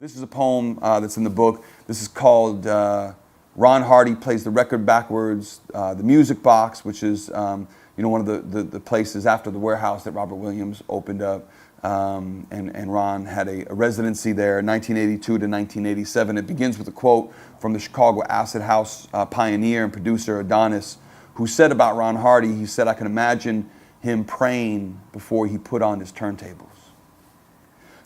This is a poem that's in the book. This is called Ron Hardy Plays the Record Backwards, the Music Box, which is one of the places after the warehouse that Robert Williams opened up. And Ron had a residency there, 1982 to 1987. It begins with a quote from the Chicago Acid House pioneer and producer Adonis, who said about Ron Hardy, he said, "I can imagine him praying before he put on his turntables."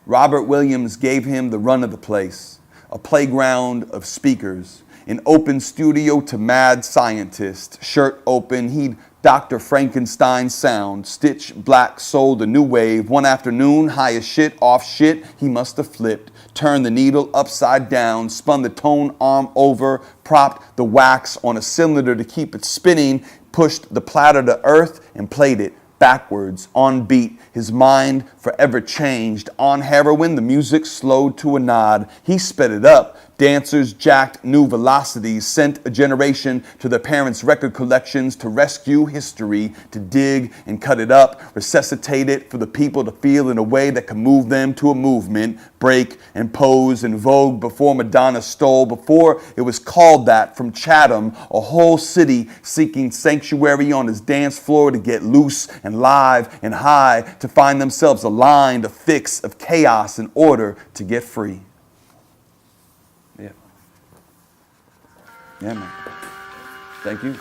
Robert Williams gave him the run of the place, a playground of speakers, an open studio to mad scientist, shirt open, he'd Dr. Frankenstein sound, Stitch Black sold a new wave, one afternoon, high as shit, off shit, he must have flipped, turned the needle upside down, spun the tone arm over, propped the wax on a cylinder to keep it spinning, pushed the platter to earth and played it backwards, on beat, his mind forever changed. On heroin, the music slowed to a nod. He sped it up. Dancers jacked new velocities, sent a generation to their parents' record collections to rescue history, to dig and cut it up, resuscitate it for the people to feel in a way that can move them to a movement, break and pose in vogue before Madonna stole, before it was called that from Chatham, a whole city seeking sanctuary on his dance floor to get loose and live and high, to find themselves aligned, a fix of chaos in order to get free. Yeah. Yeah, man. Thank you.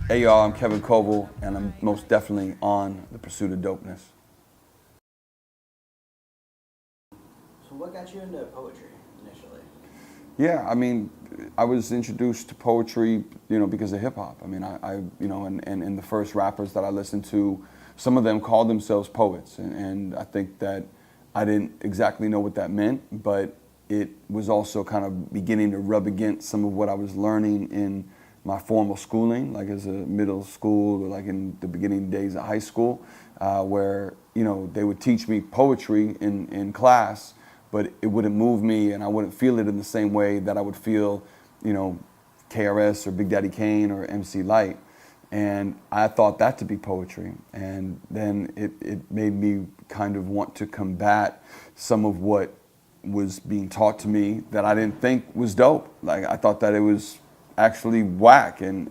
Hey y'all, I'm Kevin Coval, and I'm most definitely on the pursuit of dopeness. So what got you into poetry initially? Yeah, I mean, I was introduced to poetry, because of hip hop. I mean, and the first rappers that I listened to, some of them called themselves poets, and I think that I didn't exactly know what that meant, but it was also kind of beginning to rub against some of what I was learning in my formal schooling, like as a middle school or like in the beginning days of high school, where they would teach me poetry in class, but it wouldn't move me and I wouldn't feel it in the same way that I would feel, KRS or Big Daddy Kane or MC Light. And I thought that to be poetry. And then it made me kind of want to combat some of what was being taught to me that I didn't think was dope. Like I thought that it was actually whack. And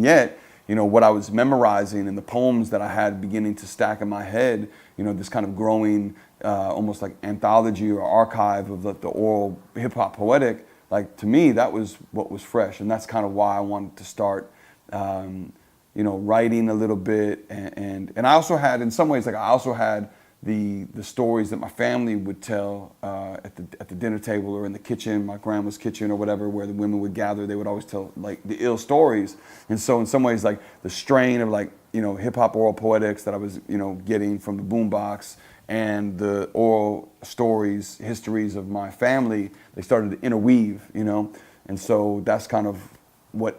yet, what I was memorizing and the poems that I had beginning to stack in my head, this kind of growing almost like anthology or archive of the oral hip hop poetic, like to me, that was what was fresh. And that's kind of why I wanted to start, writing a little bit. And I also had, in some ways, like I also had the stories that my family would tell at the dinner table or in the kitchen, my grandma's kitchen or whatever, where the women would gather. They would always tell like the ill stories. And so in some ways, like the strain of like, hip hop oral poetics that I was, getting from the boombox and the oral stories, histories of my family, they started to interweave, And so that's kind of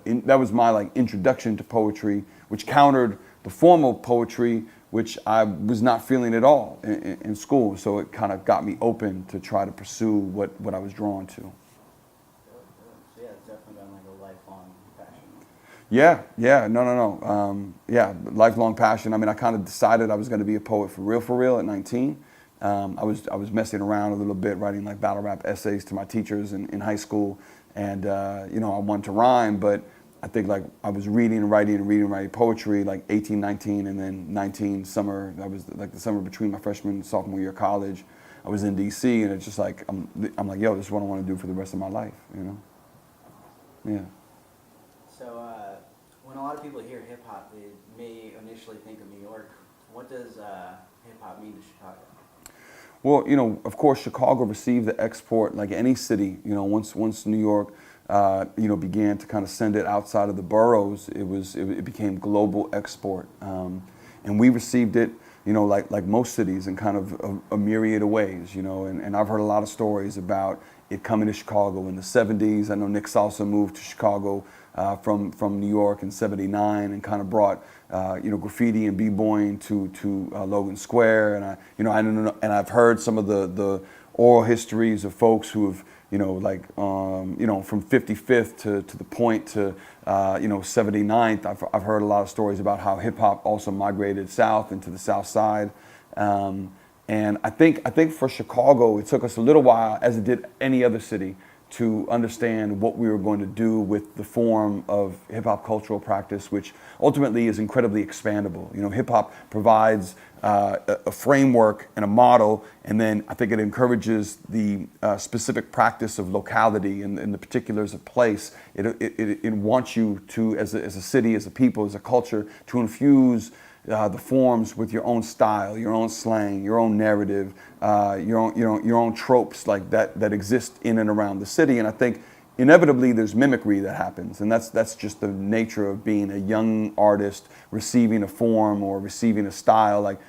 that was my like introduction to poetry, which countered the formal poetry, which I was not feeling at all in school. So it kind of got me open to try to pursue what I was drawn to. So yeah, it's definitely been like a lifelong passion. Yeah, no. Yeah, lifelong passion. I mean, I kind of decided I was going to be a poet for real at 19. I was messing around a little bit, writing like battle rap essays to my teachers in high school. And, I wanted to rhyme, but I think like I was reading and writing poetry like 18, 19, and then 19 summer. That was like the summer between my freshman and sophomore year of college. I was in DC, and it's just like, I'm like, yo, this is what I want to do for the rest of my life, Yeah. So when a lot of people hear hip hop, they may initially think of New York. What does hip hop mean to Chicago? Well, of course, Chicago received the export like any city. Once New York, began to kind of send it outside of the boroughs, it became global export, and we received it, like most cities in kind of a myriad of ways, And I've heard a lot of stories about it coming to Chicago in the '70s. I know Nick Salsa moved to Chicago from New York in '79 and kind of brought graffiti and b-boying to Logan Square, and I know, and I've heard some of the oral histories of folks who have like from 55th to the Point to 79th. I've heard a lot of stories about how hip hop also migrated south into the South Side. And I think for Chicago, it took us a little while, as it did any other city, to understand what we were going to do with the form of hip hop cultural practice, which ultimately is incredibly expandable. Hip hop provides a framework and a model, and then I think it encourages the specific practice of locality and the particulars of place. It wants you to, as a city, as a people, as a culture, to infuse the forms with your own style, your own slang, your own narrative, your own tropes like that exist in and around the city. And I think inevitably there's mimicry that happens, and that's just the nature of being a young artist receiving a form or receiving a style. Like,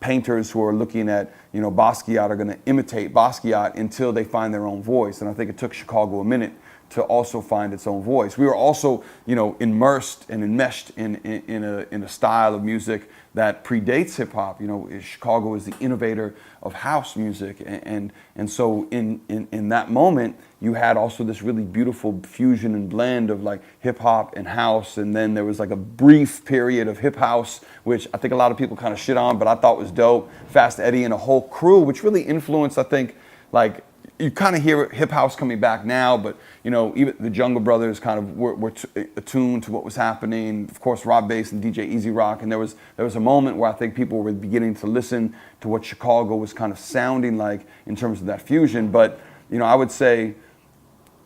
painters who are looking at Basquiat are going to imitate Basquiat until they find their own voice. And I think it took Chicago a minute to also find its own voice. We were also, immersed and enmeshed in a style of music that predates hip hop. Chicago is the innovator of house music, and so in that moment, you had also this really beautiful fusion and blend of like hip hop and house, and then there was like a brief period of hip house, which I think a lot of people kind of shit on, but I thought was dope. Fast Eddie and a whole crew, which really influenced, I think, like, you kind of hear hip house coming back now, but even the Jungle Brothers kind of were attuned to what was happening. Of course, Rob Bass and DJ Easy Rock, and there was a moment where I think people were beginning to listen to what Chicago was kind of sounding like in terms of that fusion. But I would say,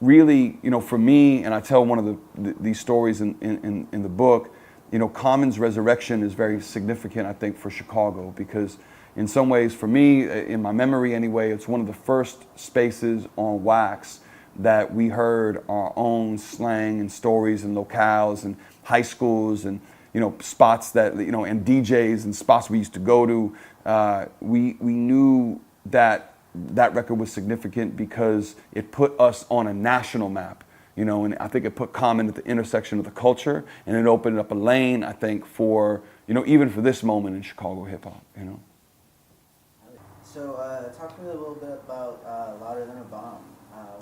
really, for me, and I tell one of these stories in the book, Common's resurrection is very significant, I think, for Chicago, because in some ways, for me, in my memory anyway, it's one of the first spaces on wax that we heard our own slang and stories and locales and high schools and spots that and DJs and spots we used to go to. We knew that record was significant because it put us on a national map. And I think it put Common at the intersection of the culture, and it opened up a lane, I think, for even for this moment in Chicago hip hop. So, talk to me a little bit about Louder Than a Bomb.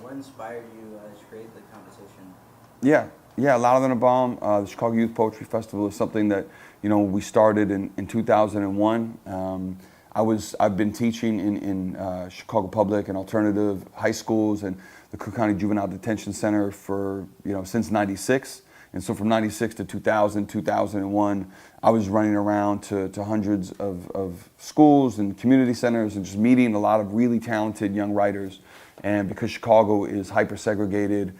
What inspired you to create the competition? Yeah, Louder Than a Bomb, the Chicago Youth Poetry Festival is something that, we started in 2001. I've been teaching in Chicago public and alternative high schools and the Cook County Juvenile Detention Center for, since '96. And so from 96 to 2000, 2001, I was running around to hundreds of schools and community centers and just meeting a lot of really talented young writers. And because Chicago is hyper-segregated,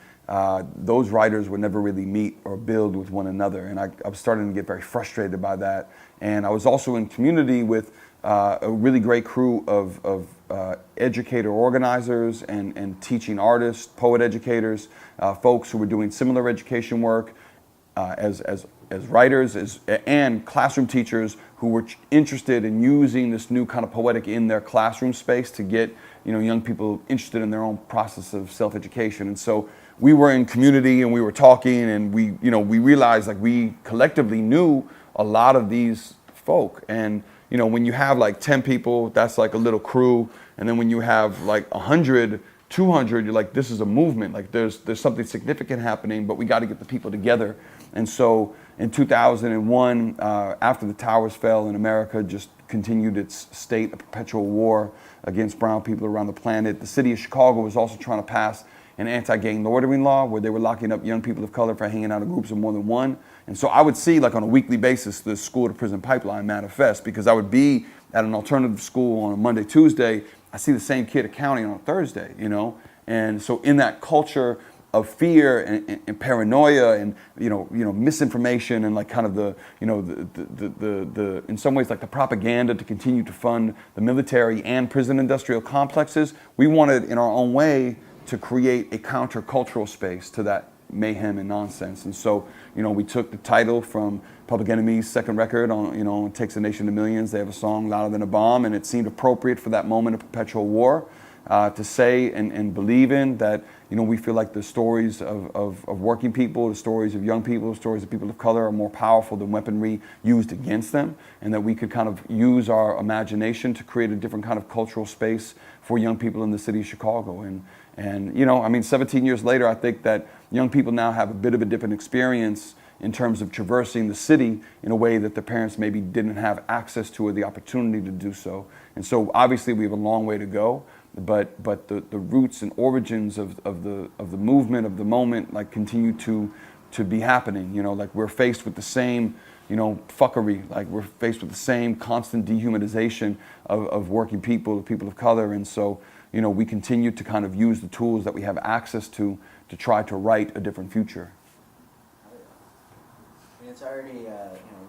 those writers would never really meet or build with one another. And I was starting to get very frustrated by that. And I was also in community with a really great crew of educator organizers and teaching artists, poet educators, folks who were doing similar education work as writers and classroom teachers who were interested in using this new kind of poetic in their classroom space to get young people interested in their own process of self-education. And so we were in community and we were talking, and we realized like we collectively knew a lot of these folk. And when you have like 10 people, that's like a little crew. And then when you have like 100, 200, you're like, this is a movement. Like there's something significant happening, but we got to get the people together. And so in 2001, after the towers fell and America just continued its state of perpetual war against brown people around the planet, the city of Chicago was also trying to pass an anti-gang loitering law where they were locking up young people of color for hanging out in groups of more than one. And so I would see, like on a weekly basis, the school to prison pipeline manifest, because I would be at an alternative school on a Monday, Tuesday. I see the same kid accounting on a Thursday, And so in that culture of fear and paranoia and misinformation and like kind of the in some ways like the propaganda to continue to fund the military and prison industrial complexes, we wanted in our own way to create a countercultural space to that mayhem and nonsense. And so, we took the title from Public Enemy's second record on, Takes a Nation to Millions. They have a song, Louder Than a Bomb, and it seemed appropriate for that moment of perpetual war to say and believe in that, we feel like the stories of working people, the stories of young people, the stories of people of color are more powerful than weaponry used against them, and that we could kind of use our imagination to create a different kind of cultural space for young people in the city of Chicago. And, 17 years later, I think that young people now have a bit of a different experience in terms of traversing the city in a way that their parents maybe didn't have access to or the opportunity to do so. And so obviously we have a long way to go, but the roots and origins of the movement, of the moment, like continue to be happening. Like we're faced with the same, fuckery, like we're faced with the same constant dehumanization of working people of color. And so, we continue to kind of use the tools that we have access to try to write a different future. And it's already,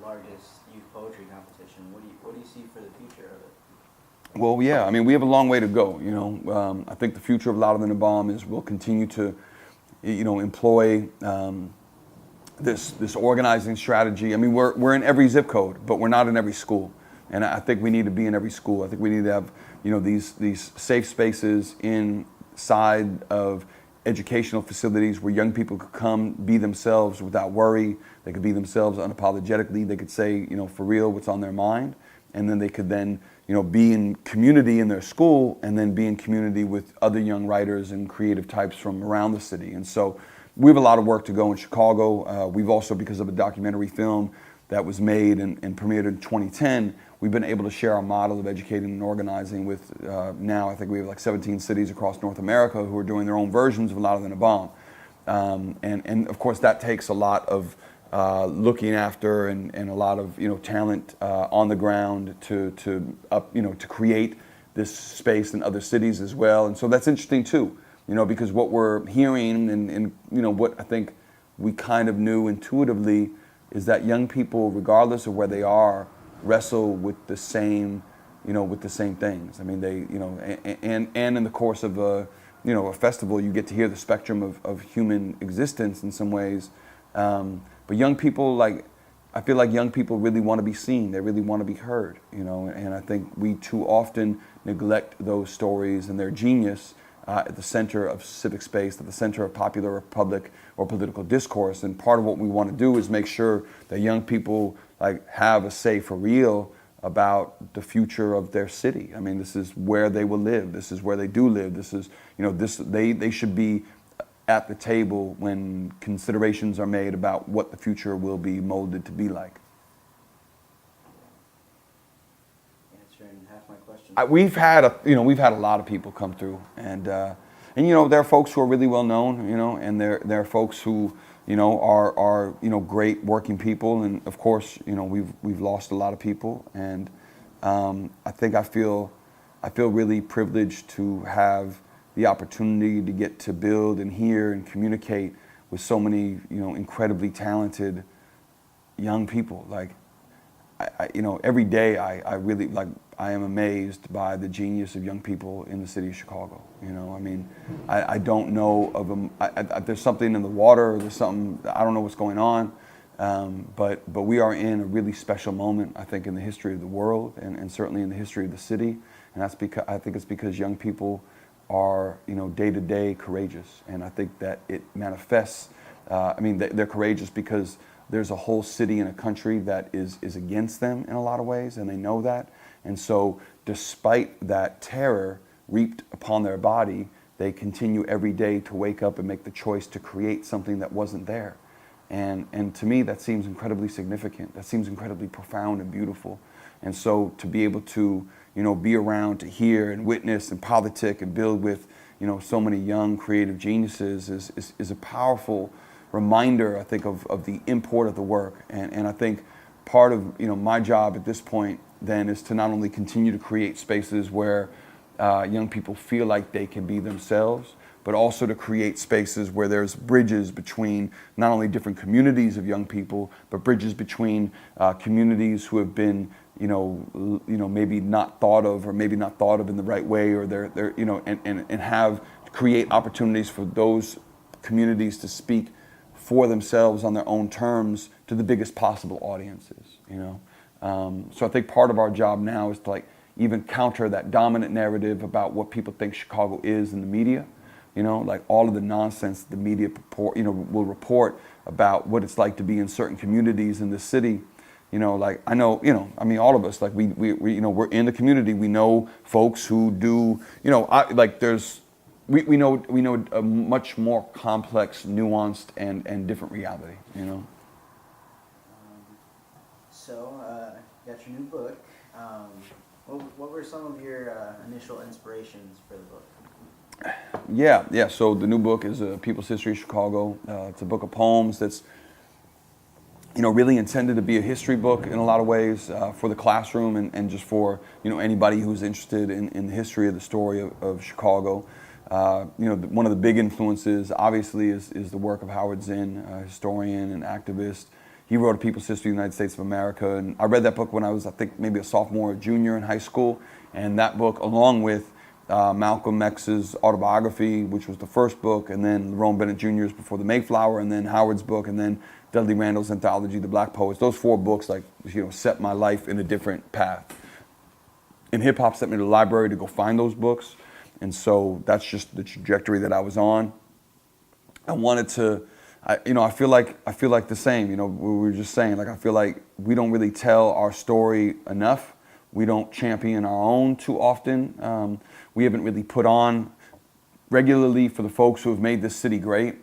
largest youth poetry competition. What do you see for the future of it? Well, yeah, we have a long way to go. I think the future of Louder Than a Bomb is we'll continue to, employ this organizing strategy. We're in every zip code, but we're not in every school. And I think we need to be in every school. I think we need to have, these safe spaces inside of educational facilities where young people could come, be themselves without worry. They could be themselves unapologetically. They could say, for real, what's on their mind. And then they could then, be in community in their school and then be in community with other young writers and creative types from around the city. And so we have a lot of work to go in Chicago. We've also, because of a documentary film that was made and premiered in 2010, we've been able to share our model of educating and organizing with now I think we have like 17 cities across North America who are doing their own versions of Louder Than a Bomb. And of course that takes a lot of looking after and a lot of talent on the ground to create this space in other cities as well. And so that's interesting too, because what we're hearing and what I think we kind of knew intuitively is that young people, regardless of where they are, wrestle with the same things. They, and in the course of a festival, you get to hear the spectrum of human existence in some ways. But young people, I feel like young people really want to be seen. They really want to be heard, and I think we too often neglect those stories and their genius at the center of civic space, at the center of popular public or political discourse. And part of what we want to do is make sure that young people have a say for real about the future of their city. This is where they will live. This is where they do live. This is, they should be at the table when considerations are made about what the future will be molded to be like. Answering half my question. We've had a lot of people come through, and there are folks who are really well known, and there are folks who are great working people, and of course we've lost a lot of people, and I think I feel really privileged to have the opportunity to get to build and hear and communicate with so many incredibly talented young people. Every day I really I am amazed by the genius of young people in the city of Chicago. I don't know of them. There's something in the water. There's something, I don't know what's going on. But we are in a really special moment, I think, in the history of the world and certainly in the history of the city. And that's because I think it's because young people are day to day courageous, and I think that it manifests. They're courageous because there's a whole city and a country that is against them in a lot of ways, and they know that. And so despite that terror reaped upon their body, they continue every day to wake up and make the choice to create something that wasn't there. And to me, that seems incredibly significant. That seems incredibly profound and beautiful. And so to be able to, be around to hear and witness and politic and build with, so many young creative geniuses is a powerful reminder, I think, of the import of the work. And I think part of, my job at this point then is to not only continue to create spaces where young people feel like they can be themselves, but also to create spaces where there's bridges between not only different communities of young people, but bridges between communities who have been, maybe not thought of, or maybe not thought of in the right way, or they're and have create opportunities for those communities to speak for themselves on their own terms to the biggest possible audiences. So I think part of our job now is to even counter that dominant narrative about what people think Chicago is in the media. All of the nonsense the media will report about what it's like to be in certain communities in the city. I know, all of us, we're in the community. We know folks who do, there's we know a much more complex, nuanced, and different reality. You know. So, got your new book. What were some of your initial inspirations for the book? Yeah. So the new book is People's History of Chicago. It's a book of poems that's, really intended to be a history book in a lot of ways for the classroom and just for, anybody who's interested in the history of the story of Chicago. One of the big influences, obviously, is the work of Howard Zinn, a historian and activist. He wrote A People's History of the United States of America, and I read that book when I was, I think, maybe a sophomore or junior in high school. And that book, along with Malcolm X's autobiography, which was the first book, and then Lerone Bennett Jr.'s Before the Mayflower, and then Howard's book, and then Dudley Randall's anthology, The Black Poets. Those 4 books, set my life in a different path. And hip hop sent me to the library to go find those books, and so that's just the trajectory that I was on. I wanted to. I feel like the same. We were just saying. I feel like we don't really tell our story enough. We don't champion our own too often. We haven't really put on regularly for the folks who have made this city great.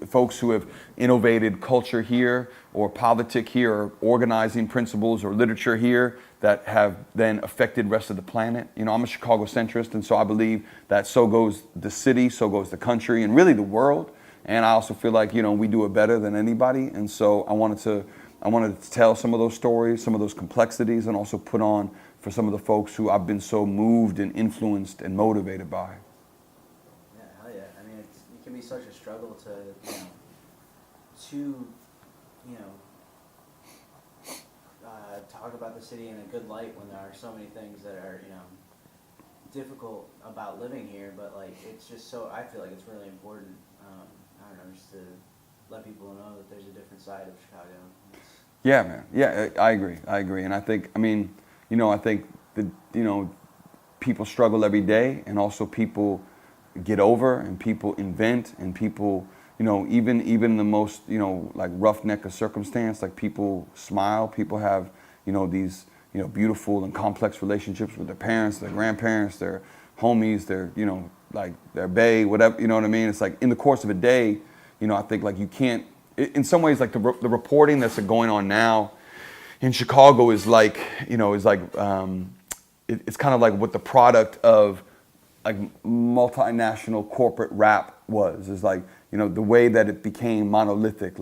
Folks who have innovated culture here, or politic here, or organizing principles, or literature here that have then affected the rest of the planet. I'm a Chicago centrist, and so I believe that so goes the city, so goes the country, and really the world. And I also feel like, we do it better than anybody. And so I wanted to tell some of those stories, some of those complexities, and also put on for some of the folks who I've been so moved and influenced and motivated by. Yeah, hell yeah. I mean, it can be such a struggle to talk about the city in a good light when there are so many things that are, difficult about living here. But it's just I feel like it's really important. I don't know, just to let people know that there's a different side of Chicago. Yeah, man. Yeah, I agree. And I think, I think that, people struggle every day, and also people get over, and people invent, and people, even the most, roughneck of circumstance, people smile, people have, these, beautiful and complex relationships with their parents, their grandparents, their homies, their, their bae, whatever, you know what I mean? It's in the course of a day, I think you can't, in some ways, the reporting that's going on now in Chicago is it's kind of like what the product of multinational corporate rap was. Is the way that it became monolithic.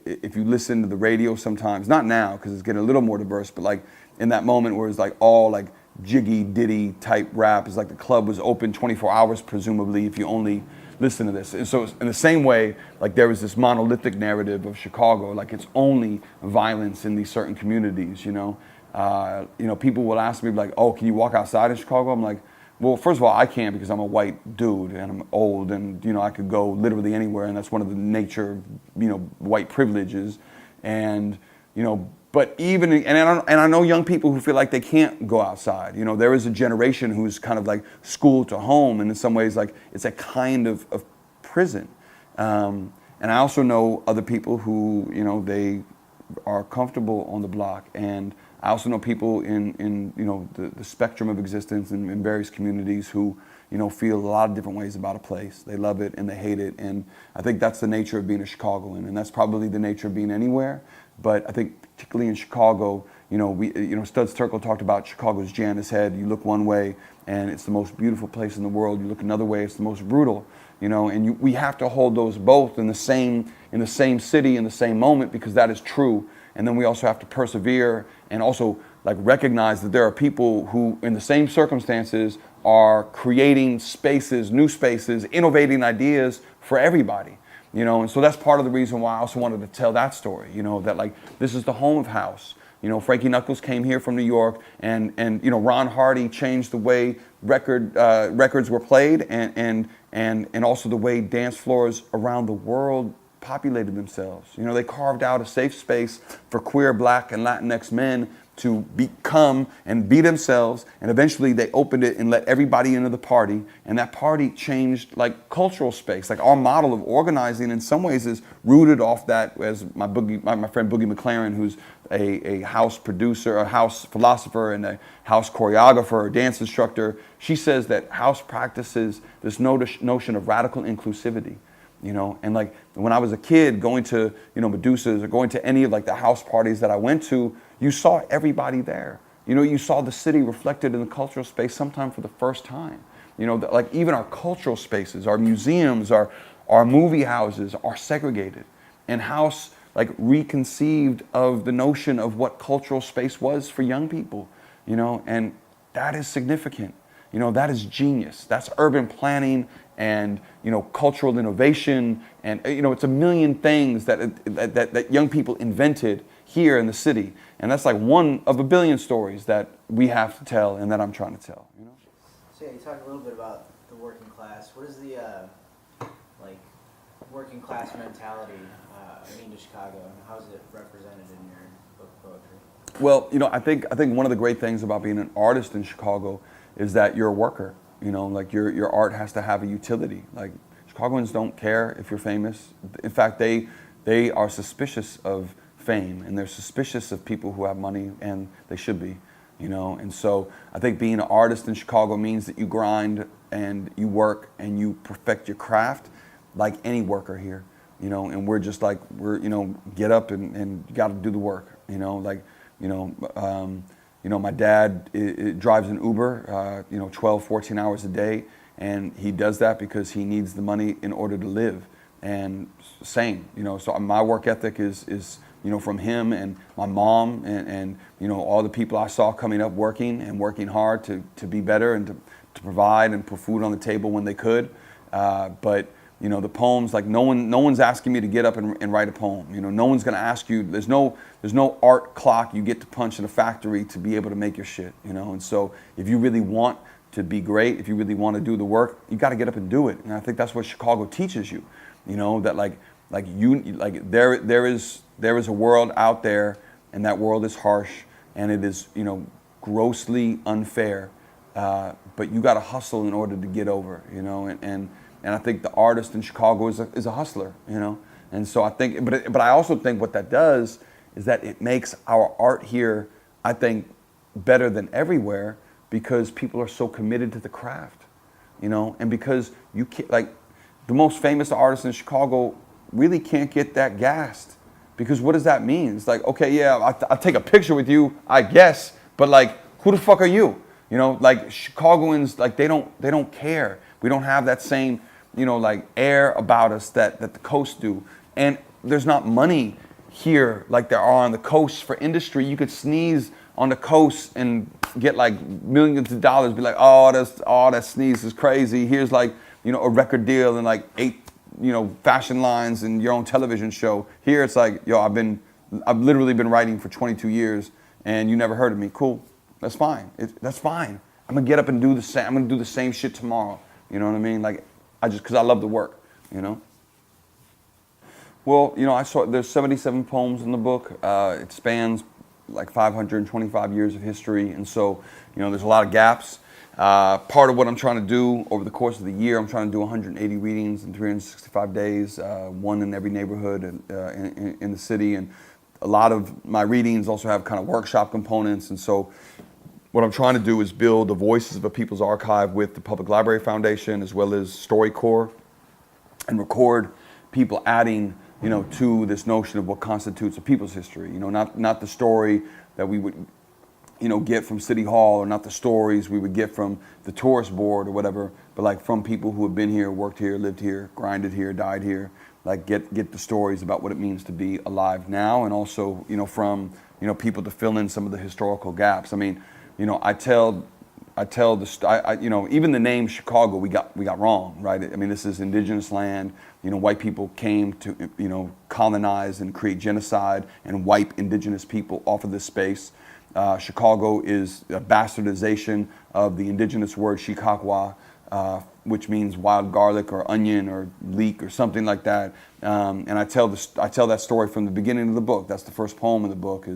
If you listen to the radio sometimes, not now because it's getting a little more diverse, but in that moment where it's all jiggy ditty type rap, is the club was open 24 hours presumably if you only listen to this. And so in the same way, there was this monolithic narrative of Chicago, it's only violence in these certain communities. People will ask me oh, can you walk outside in Chicago? I'm like, well, first of all, I can't because I'm a white dude and I'm old, and I could go literally anywhere, and that's one of the nature of white privileges. And but even, and I know young people who feel like they can't go outside. There is a generation who's kind of schooled to home, and in some ways it's a kind of prison. And I also know other people who, they are comfortable on the block. And I also know people in the spectrum of existence in various communities who, feel a lot of different ways about a place. They love it and they hate it. And I think that's the nature of being a Chicagoan, and that's probably the nature of being anywhere. But I think particularly in Chicago, Studs Terkel talked about Chicago's Janus Head. You look one way and it's the most beautiful place in the world. You look another way, it's the most brutal. And we have to hold those both in the same city, in the same moment, because that is true. And then we also have to persevere and also recognize that there are people who, in the same circumstances, are creating spaces, new spaces, innovating ideas for everybody. And so that's part of the reason why I also wanted to tell that story, that this is the home of house. Frankie Knuckles came here from New York, and Ron Hardy changed the way records were played, and also the way dance floors around the world populated themselves. They carved out a safe space for queer, Black, and Latinx men to become and be themselves, and eventually they opened it and let everybody into the party, and that party changed like cultural space. Like our model of organizing in some ways is rooted off that, as my friend Boogie McLaren, who's a house producer, a house philosopher, and a house choreographer, a dance instructor, she says that house practices this notion of radical inclusivity. You know, and like when I was a kid going to, you know, Medusa's or going to any of like the house parties that I went to, you saw everybody there. You know, you saw the city reflected in the cultural space sometime for the first time. You know, like even our cultural spaces, our museums, our movie houses are segregated. And house like reconceived of the notion of what cultural space was for young people, you know, and that is significant. You know, that is genius. That's urban planning and, you know, cultural innovation, and, you know, it's a million things that young people invented here in the city, and that's like one of a billion stories that we have to tell and that I'm trying to tell. You know. So yeah, you talked a little bit about the working class. What is the like working class mentality mean to Chicago, and how is it represented in your book of poetry? Well, you know, I think one of the great things about being an artist in Chicago is that you're a worker. You know, like your art has to have a utility. Like Chicagoans don't care if you're famous. In fact, they are suspicious of fame, and they're suspicious of people who have money, and they should be. You know, and so I think being an artist in Chicago means that you grind and you work and you perfect your craft like any worker here. You know, and we're just like, you know, get up and you got to do the work. You know, like, you know, my dad drives an Uber, you know, 12, 14 hours a day, and he does that because he needs the money in order to live. And same, you know, so my work ethic is you know, from him and my mom and you know, all the people I saw coming up working and working hard to be better and to provide and put food on the table when they could. But you know, the poems, like no one's asking me to get up and write a poem. You know, no one's gonna ask you. There's no art clock you get to punch in a factory to be able to make your shit. You know, and so if you really want to be great, if you really want to do the work, you got to get up and do it. And I think that's what Chicago teaches you. You know, that there is a world out there, and that world is harsh, and it is, you know, grossly unfair. But you got to hustle in order to get over. You know, and I think the artist in Chicago is a hustler, you know? And so I think, but I also think what that does is that it makes our art here, I think, better than everywhere, because people are so committed to the craft, you know? And because you can't, like, the most famous artists in Chicago really can't get that gassed, because what does that mean? It's like, okay, yeah, I'll take a picture with you, I guess, but like, who the fuck are you? You know, like Chicagoans, like they don't care. We don't have that same, you know, like air about us that the coast do. And there's not money here like there are on the coast for industry. You could sneeze on the coast and get like millions of dollars, be like, oh, that sneeze is crazy. Here's like, you know, a record deal and like 8, you know, fashion lines and your own television show. Here it's like, yo, I've literally been writing for 22 years and you never heard of me. Cool, that's fine. That's fine. I'm gonna get up and do the same. I'm gonna do the same shit tomorrow. You know what I mean? Like, because I love the work, you know? Well, you know, there's 77 poems in the book. It spans like 525 years of history. And so, you know, there's a lot of gaps. Part of what I'm trying to do over the course of the year, I'm trying to do 180 readings in 365 days, one in every neighborhood in the city. And a lot of my readings also have kind of workshop components. And so what I'm trying to do is build the Voices of a People's Archive with the Public Library Foundation, as well as StoryCorps, and record people adding, you know, to this notion of what constitutes a people's history. You know, not the story that we would, you know, get from City Hall, or not the stories we would get from the tourist board or whatever, but like from people who have been here, worked here, lived here, grinded here, died here. Like get the stories about what it means to be alive now, and also, you know, from, you know, people to fill in some of the historical gaps. I mean, you know, you know, even the name Chicago, we got wrong, right? I mean, this is indigenous land. You know, white people came to, you know, colonize and create genocide and wipe indigenous people off of this space. Chicago is a bastardization of the indigenous word Chicago, which means wild garlic or onion or leek or something like that. And I tell that story from the beginning of the book. That's the first poem in the book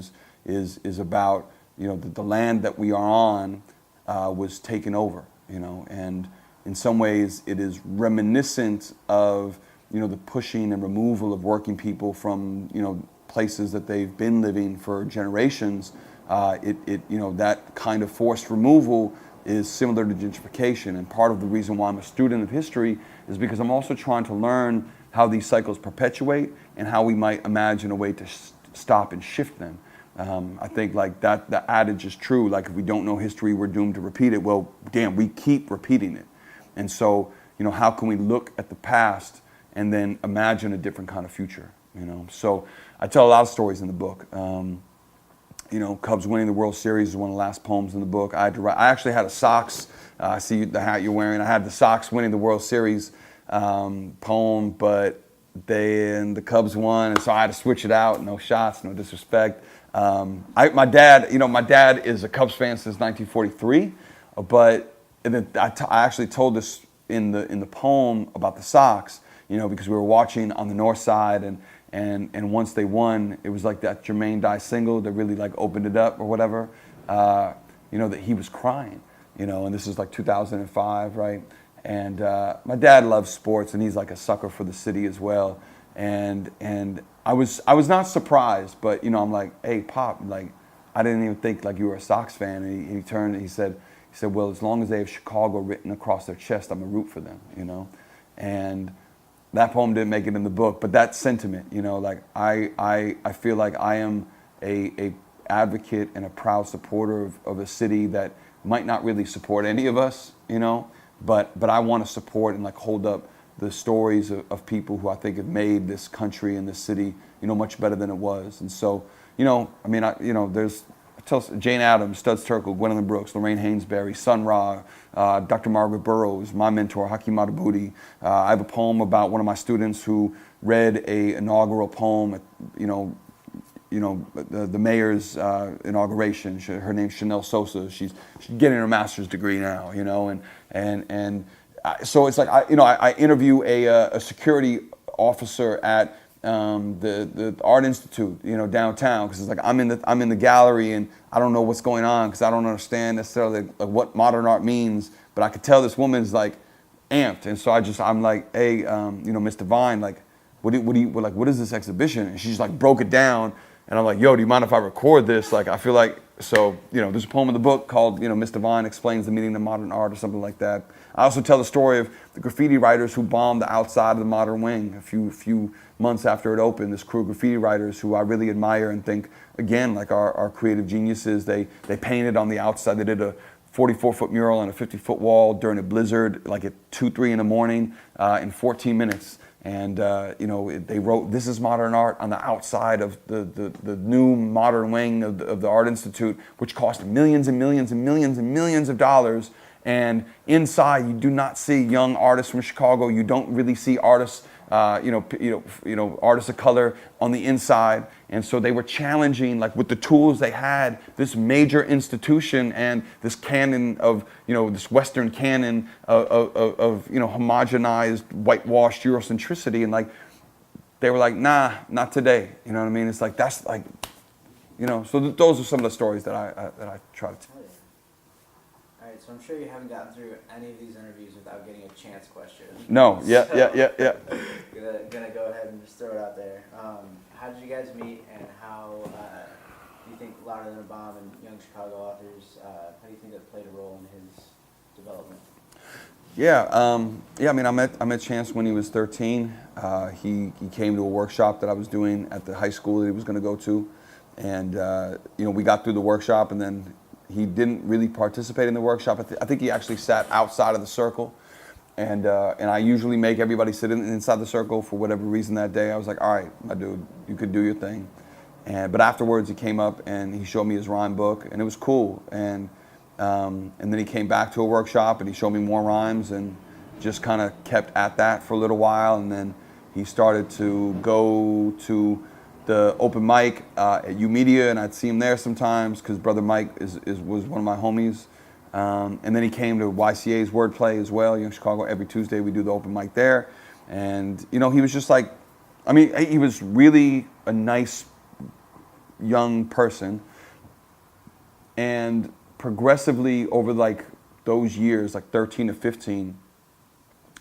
is about, the land that we are on was taken over, and in some ways it is reminiscent of, the pushing and removal of working people from, places that they've been living for generations. That kind of forced removal is similar to gentrification. And part of the reason why I'm a student of history is because I'm also trying to learn how these cycles perpetuate and how we might imagine a way to stop and shift them. I think like that, the adage is true. Like if we don't know history, we're doomed to repeat it. Well, damn, we keep repeating it. And so, how can we look at the past and then imagine a different kind of future? So I tell a lot of stories in the book. Cubs winning the World Series is one of the last poems in the book. I actually had a Sox. I see the hat you're wearing. I had the Sox winning the World Series poem, but the Cubs won, and so I had to switch it out. No shots, no disrespect. My dad is a Cubs fan since 1943, but I actually told this in the poem about the Sox, because we were watching on the north side, and once they won, it was like that Jermaine Dye single that really like opened it up or whatever, that he was crying, and this is like 2005, right? And my dad loves sports, and he's like a sucker for the city as well. And I was not surprised, but I'm like, hey, Pop, like I didn't even think like you were a Sox fan. And he turned and he said, well, as long as they have Chicago written across their chest, I'm a root for them, And that poem didn't make it in the book, but that sentiment, like I feel like I am a advocate and a proud supporter of a city that might not really support any of us, but I want to support and like hold up the stories of people who I think have made this country and this city, much better than it was. And so, there's Jane Addams, Studs Terkel, Gwendolyn Brooks, Lorraine Hainsbury, Sun Ra, Dr. Margaret Burroughs, my mentor, Hakeem Madhubuti. I have a poem about one of my students who read a inaugural poem at, the mayor's inauguration. Her name's Chanel Sosa. She's getting her master's degree now, so it's like I interview a security officer at the Art Institute, downtown, because it's like I'm in the gallery and I don't know what's going on because I don't understand necessarily like what modern art means, but I could tell this woman's like amped, and so I'm like, hey, Miss Divine, like, what is this exhibition? And she's like broke it down, and I'm like, yo, do you mind if I record this? Like, I feel like, so, there's a poem in the book called, Miss Divine Explains the Meaning of Modern Art or something like that. I also tell the story of the graffiti writers who bombed the outside of the Modern Wing a few months after it opened. This crew of graffiti writers who I really admire and think, again, like our creative geniuses. They painted on the outside. They did a 44-foot mural on a 50-foot wall during a blizzard, like at 2, 3 in the morning in 14 minutes. And they wrote, "This is modern art" on the outside of the new modern wing of the Art Institute, which cost millions and millions and millions and millions of dollars. And inside, you do not see young artists from Chicago. You don't really see artists, artists of color on the inside. And so they were challenging, like with the tools they had, this major institution and this canon of, this Western canon of homogenized, whitewashed Eurocentricity. And like, they were like, nah, not today. You know what I mean? It's like, that's like, so those are some of the stories that I try to tell. All right, so I'm sure you haven't gotten through any of these interviews without getting a chance question. No, yeah. Gonna go ahead and just throw it out there. How did you guys meet, and how do you think Louder Than a Bomb and Young Chicago Authors, how do you think that played a role in his development? I met Chance when he was 13. He came to a workshop that I was doing at the high school that he was going to go to, and we got through the workshop, and then he didn't really participate in the workshop. I think he actually sat outside of the circle, and I usually make everybody sit inside the circle for whatever reason that day. I was like, all right, my dude, you could do your thing. But afterwards, he came up and he showed me his rhyme book, and it was cool. And then he came back to a workshop and he showed me more rhymes, and just kind of kept at that for a little while. And then he started to go to the open mic at U Media, and I'd see him there sometimes because Brother Mike was one of my homies. And then he came to YCA's Wordplay as well, Young Chicago. Every Tuesday we do the open mic there. And, he was just like, he was really a nice young person. And progressively over like those years, like 13 to 15,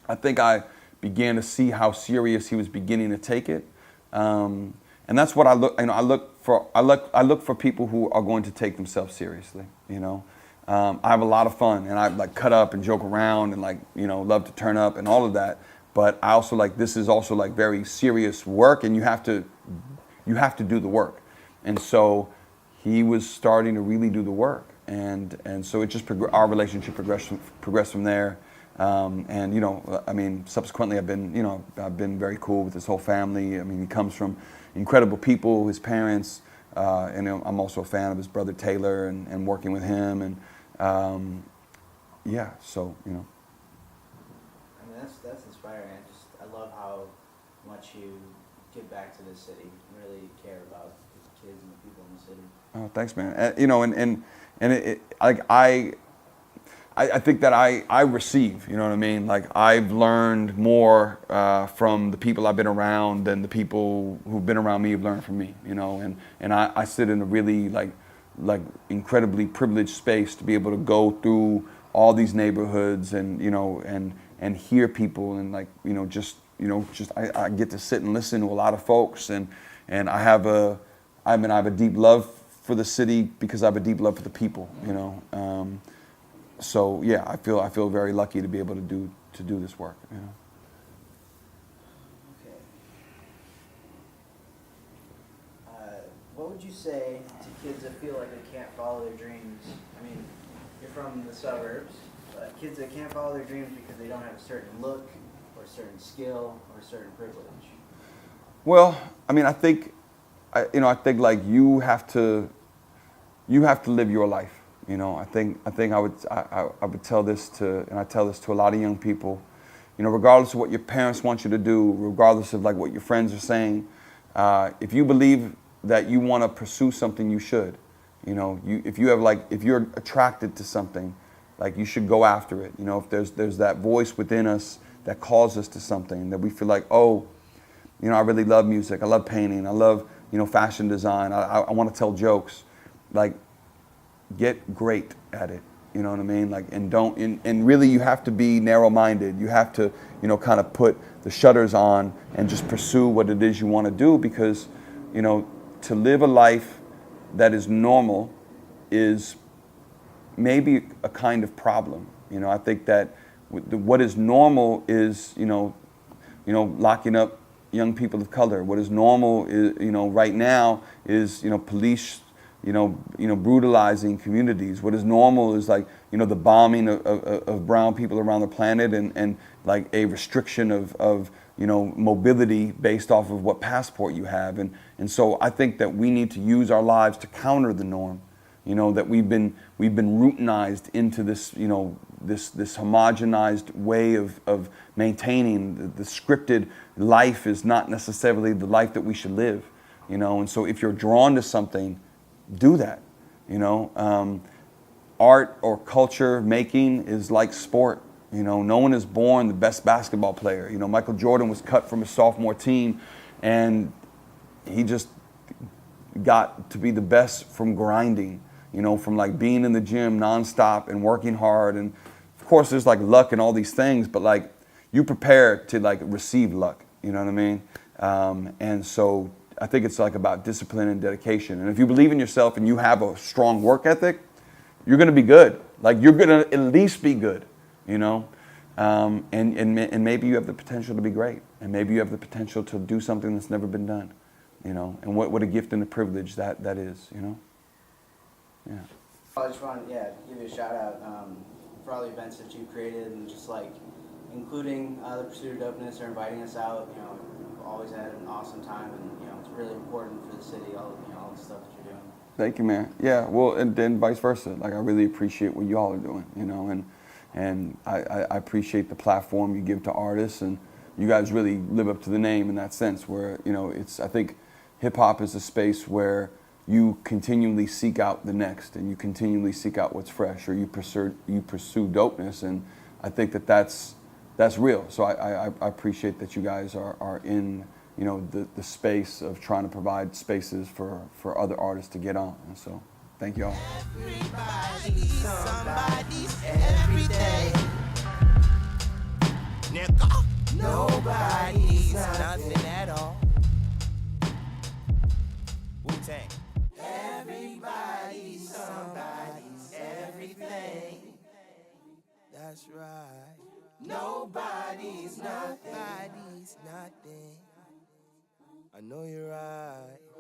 I think I began to see how serious he was beginning to take it. And that's what I look, I look for people who are going to take themselves seriously, you know. I have a lot of fun, and I like cut up and joke around and like, you know, love to turn up and all of that. But I also like, this is also like very serious work, and you have to do the work. And so he was starting to really do the work. And so it just, our relationship progressed from there. And, you know, I mean, subsequently I've been very cool with his whole family. I mean, he comes from incredible people, his parents, and I'm also a fan of his brother Taylor and working with him. And, yeah, so, you know. I mean, that's inspiring. I love how much you give back to the city and really care about the kids and the people in the city. Oh, thanks, man. You know, I think that I receive, you know what I mean? Like, I've learned more from the people I've been around than the people who've been around me have learned from me, you know? And I sit in a really like incredibly privileged space to be able to go through all these neighborhoods and, you know, and hear people and like, I get to sit and listen to a lot of folks, and I have a deep love for the city because I have a deep love for the people, you know? So yeah, I feel very lucky to be able to do this work, you know. Okay. What would you say to kids that feel like they can't follow their dreams? I mean, you're from the suburbs, but kids that can't follow their dreams because they don't have a certain look or a certain skill or a certain privilege. Well, I mean, I think like you have to live your life. You know, I think I would tell this to, and I tell this to a lot of young people, you know, regardless of what your parents want you to do, regardless of like what your friends are saying, if you believe that you want to pursue something, you should. You know, if you're attracted to something, like you should go after it. You know, if there's that voice within us that calls us to something, that we feel like, oh, you know, I really love music, I love painting, I love, you know, fashion design, I want to tell jokes, like, get great at it, you know what I mean? Like, and really you have to be narrow-minded. You have to, you know, kind of put the shutters on and just pursue what it is you want to do, because, you know, to live a life that is normal is maybe a kind of problem. You know, I think that what is normal is, you know, locking up young people of color. What is normal is, you know, right now is, you know, police, you know, brutalizing communities. What is normal is like, you know, the bombing of brown people around the planet, and like a restriction of you know, mobility based off of what passport you have. And so I think that we need to use our lives to counter the norm. You know, that we've been routinized into this, you know, this homogenized way of maintaining the scripted life is not necessarily the life that we should live. You know, and so if you're drawn to something, do that. You know, art or culture making is like sport. You know, no one is born the best basketball player. You know, Michael Jordan was cut from his sophomore team, and he just got to be the best from grinding. You know, from like being in the gym nonstop and working hard. And of course, there's like luck and all these things, but like you prepare to like receive luck. You know what I mean? And so I think it's like about discipline and dedication. And if you believe in yourself and you have a strong work ethic, you're going to be good. Like, you're going to at least be good, you know? And maybe you have the potential to be great. And maybe you have the potential to do something that's never been done, you know? And what a gift and a privilege that is, you know? Yeah. I just want to give you a shout out for all the events that you created, and just like including the Pursuit of Dopeness or inviting us out. You know, we've always had an awesome time, and you know, it's really important for the city, all the stuff that you're doing. Thank you, man. Yeah, well, and then vice versa. Like, I really appreciate what you all are doing, you know, and I appreciate the platform you give to artists, and you guys really live up to the name in that sense, where, you know, I think hip hop is a space where you continually seek out the next, and you continually seek out what's fresh, or you pursue dopeness, and I think that's real. So I appreciate that you guys are in, you know, the space of trying to provide spaces for other artists to get on, and so thank you. Thank you all. Everybody's somebody's everything. Nigga. Nobody's nothing at all. Wu-Tang. Everybody's somebody's everything. That's right. Nobody's nothing. I know you're right.